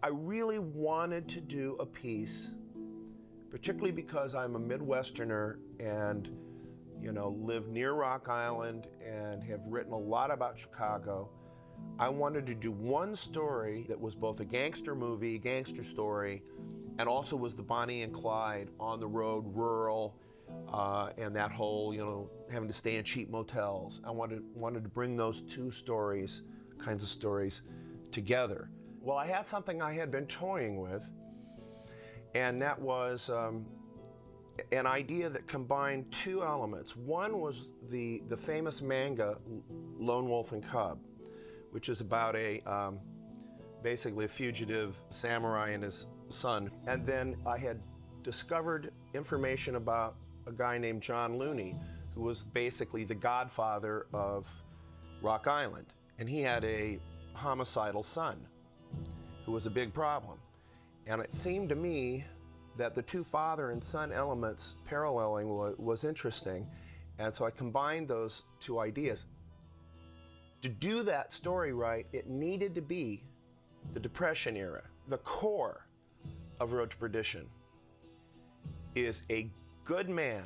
I really wanted to do a piece, particularly because I'm a Midwesterner and, live near Rock Island and have written a lot about Chicago. I wanted to do one story that was both a gangster movie, gangster story, and also was the Bonnie and Clyde on the road, rural, and that whole, having to stay in cheap motels. I wanted to bring those two kinds of stories together. Well, I had something I had been toying with, and that was an idea that combined two elements. One was the famous manga Lone Wolf and Cub, which is about basically a fugitive samurai and his son. And then I had discovered information about a guy named John Looney, who was basically the godfather of Rock Island. And he had a homicidal son who was a big problem. And it seemed to me that the two father and son elements paralleling was interesting. And so I combined those two ideas. To do that story right, it needed to be the Depression era. The core of Road to Perdition is a good man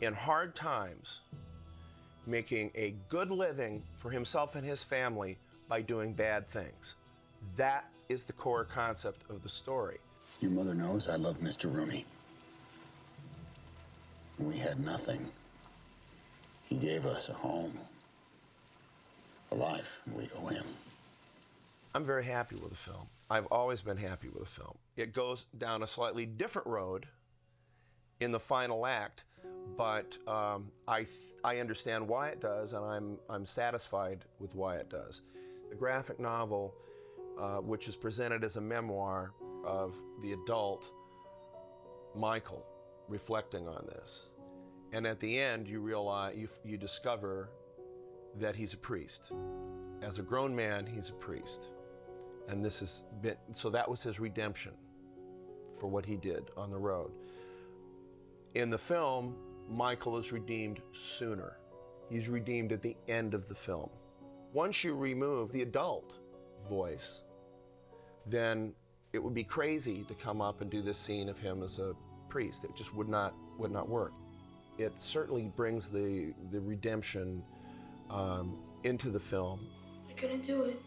in hard times making a good living for himself and his family by doing bad things. That is the core concept of the story. Your mother knows I love Mr. Rooney. We had nothing. He gave us a home, a life. We owe him. I'm very happy with the film. I've always been happy with the film. It goes down a slightly different road in the final act, but I understand why it does, and I'm satisfied with why it does. The graphic novel, which is presented as a memoir of the adult Michael reflecting on this, and at the end you realize you discover that he's a priest. As a grown man, he's a priest, and so that was his redemption for what he did on the road. In the film, Michael is redeemed sooner. He's redeemed at the end of the film. Once you remove the adult voice, then it would be crazy to come up and do this scene of him as a priest. It just would not work. It certainly brings the redemption into the film. I couldn't do it.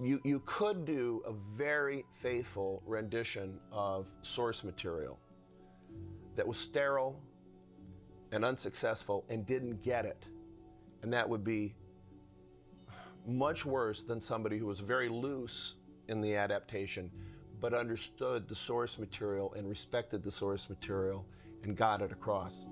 You could do a very faithful rendition of source material that was sterile and unsuccessful and didn't get it. And that would be much worse than somebody who was very loose in the adaptation, but understood the source material and respected the source material and got it across.